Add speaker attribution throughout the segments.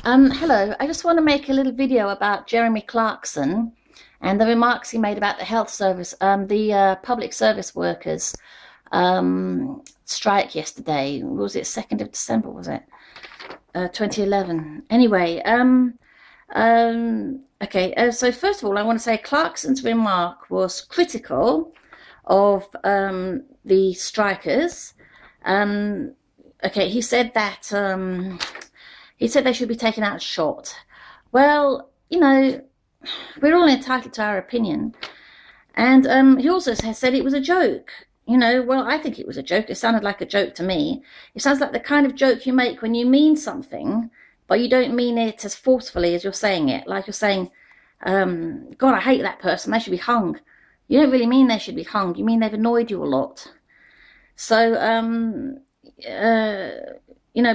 Speaker 1: Hello, I just want to make a little video about Jeremy Clarkson and the remarks he made about the health service, the public service workers strike yesterday. Was it 2nd of December, was it? 2011. Anyway, okay, so first of all, I want to say Clarkson's remark was critical of the strikers. Okay, he said that he said they should be taken out short. Well, we're all entitled to our opinion. And he also has said it was a joke. Well, I think it was a joke. It sounded like a joke to me. It sounds like the kind of joke you make when you mean something, but you don't mean it as forcefully as you're saying it. Like you're saying, God, I hate that person. They should be hung. You don't really mean they should be hung. You mean they've annoyed you a lot. So,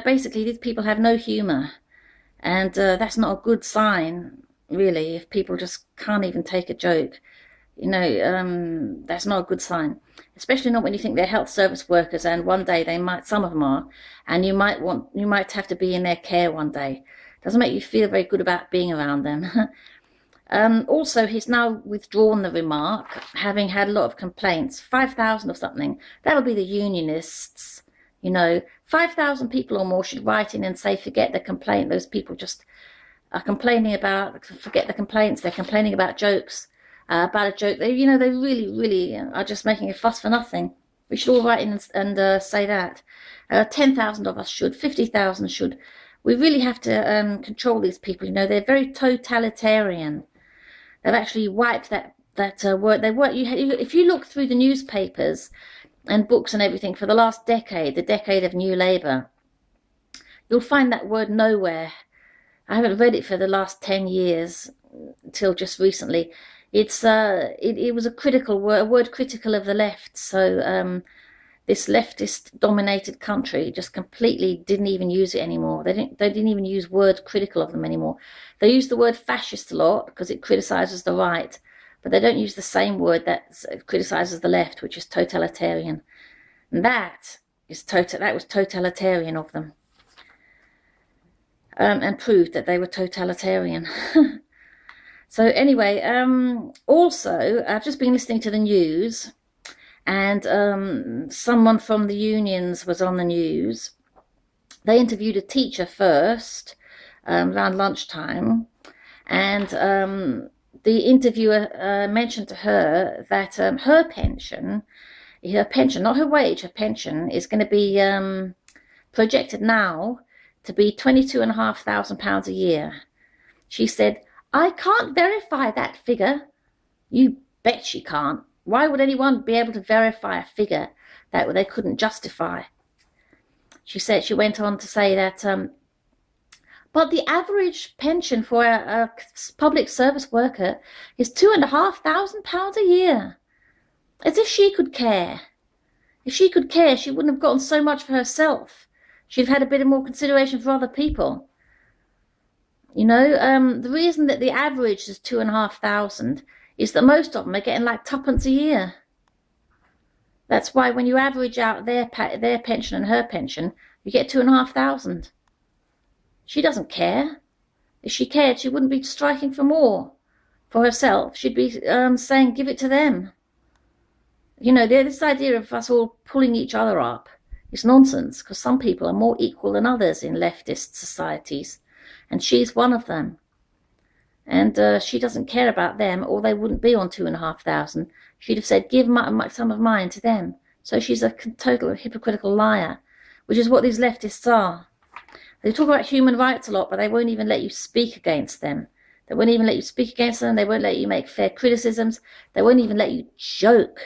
Speaker 1: basically these people have no humour. And that's not a good sign, really, if people just can't even take a joke. That's not a good sign, especially not when you think they're health service workers and one day some of them are, and you might have to be in their care one day. Doesn't make you feel very good about being around them. Also, he's now withdrawn the remark, having had a lot of complaints, 5,000 or something. That'll be the unionists. 5,000 people or more should write in and say, forget the complaint. Those people just are complaining about, forget the complaints. They're complaining about jokes. About a joke. They really, really are just making a fuss for nothing. We should all write in and say that. 10,000 of us should, 50,000 should. We really have to control these people. They're very totalitarian. They've actually wiped that word. If you look through the newspapers and books and everything for the last decade, the decade of New Labour, you'll find that word nowhere. I haven't read it for the last 10 years until just recently. It was a word critical of the left. So this leftist-dominated country just completely didn't even use it anymore. They didn't even use word critical of them anymore. They use the word fascist a lot because it criticizes the right, but they don't use the same word that criticizes the left, which is totalitarian. And that was totalitarian of them, and proved that they were totalitarian. So anyway, also, I've just been listening to the news, and someone from the unions was on the news. They interviewed a teacher first, around lunchtime, and the interviewer mentioned to her that her pension, not her wage, her pension, is going to be projected now to be £22,500 a year. She said, I can't verify that figure. You bet she can't. Why would anyone be able to verify a figure that they couldn't justify? She went on to say that, but the average pension for a public service worker is £2,500 a year. As if she could care. If she could care, she wouldn't have gotten so much for herself. She'd have had a bit more consideration for other people. The reason that the average is 2,500 is that most of them are getting like twopence a year. That's why when you average out their pension and her pension, you get 2,500. She doesn't care. If she cared, she wouldn't be striking for more for herself. She'd be saying, give it to them. This idea of us all pulling each other up is nonsense, because some people are more equal than others in leftist societies. And she's one of them. And she doesn't care about them, or they wouldn't be on 2,500. She'd have said, give some of mine to them. So she's a total hypocritical liar, which is what these leftists are. They talk about human rights a lot, but they won't even let you speak against them. They won't even let you speak against them. They won't let you make fair criticisms. They won't even let you joke.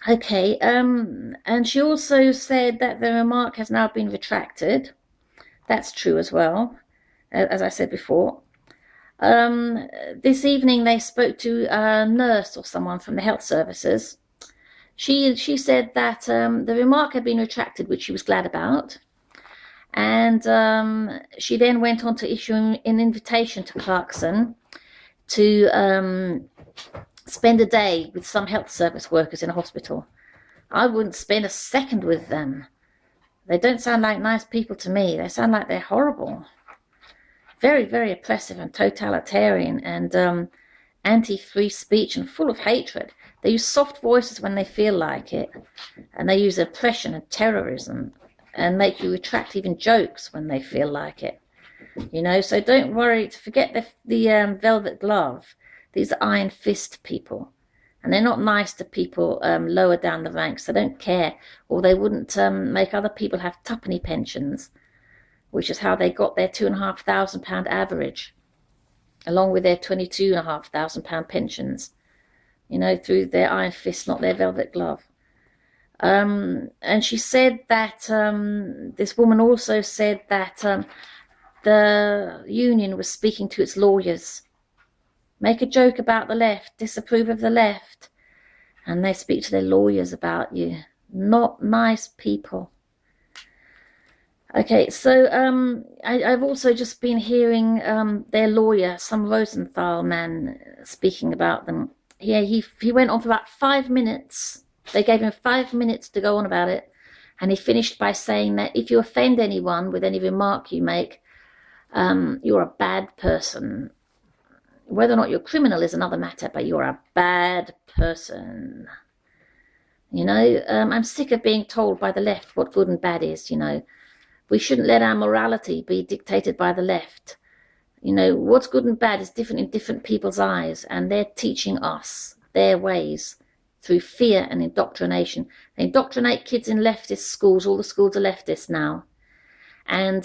Speaker 1: Okay, and she also said that the remark has now been retracted. That's true as well, as I said before. This evening they spoke to a nurse or someone from the health services. She said that the remark had been retracted, which she was glad about. And she then went on to issue an invitation to Clarkson to spend a day with some health service workers in a hospital. I wouldn't spend a second with them. They don't sound like nice people to me. They sound like they're horrible. Very, very oppressive and totalitarian and anti-free speech and full of hatred. They use soft voices when they feel like it. And they use oppression and terrorism and make you retract even jokes when they feel like it. You know, so don't worry, forget the velvet glove. These are iron fist people. And they're not nice to people lower down the ranks. They don't care. Or they wouldn't make other people have tuppenny pensions, which is how they got their £2,500 average, along with their £22,500 pensions, you know, through their iron fist, not their velvet glove. And she said that, this woman also said that the union was speaking to its lawyers. Make a joke about the left, disapprove of the left, and they speak to their lawyers about you. Not nice people. Okay, so I've also just been hearing their lawyer, some Rosenthal man, speaking about them. Yeah, he went on for about 5 minutes. They gave him 5 minutes to go on about it, and he finished by saying that if you offend anyone with any remark you make, you're a bad person. Whether or not you're criminal is another matter, but you're a bad person. You know, I'm sick of being told by the left what good and bad is, you know. We shouldn't let our morality be dictated by the left. You know, what's good and bad is different in different people's eyes, and they're teaching us their ways through fear and indoctrination. They indoctrinate kids in leftist schools. All the schools are leftist now. And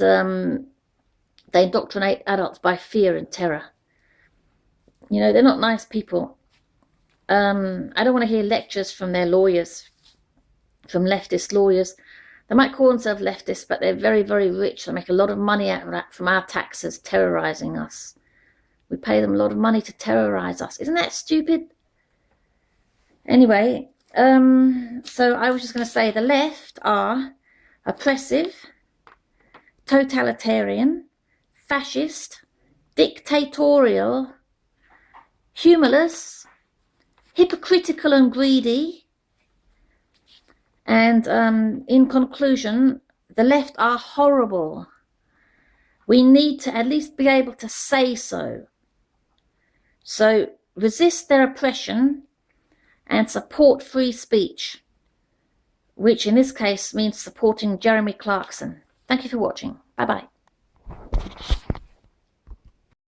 Speaker 1: they indoctrinate adults by fear and terror. You know, they're not nice people. I don't want to hear lectures from their lawyers, from leftist lawyers. They might call themselves leftists, but they're very, very rich. They make a lot of money out of that from our taxes, terrorizing us. We pay them a lot of money to terrorize us. Isn't that stupid? Anyway, so I was just going to say the left are oppressive, totalitarian, fascist, dictatorial, humorless, hypocritical and greedy. And in conclusion, the left are horrible. We need to at least be able to say so. So resist their oppression and support free speech, which in this case means supporting Jeremy Clarkson. Thank you for watching. Bye-bye.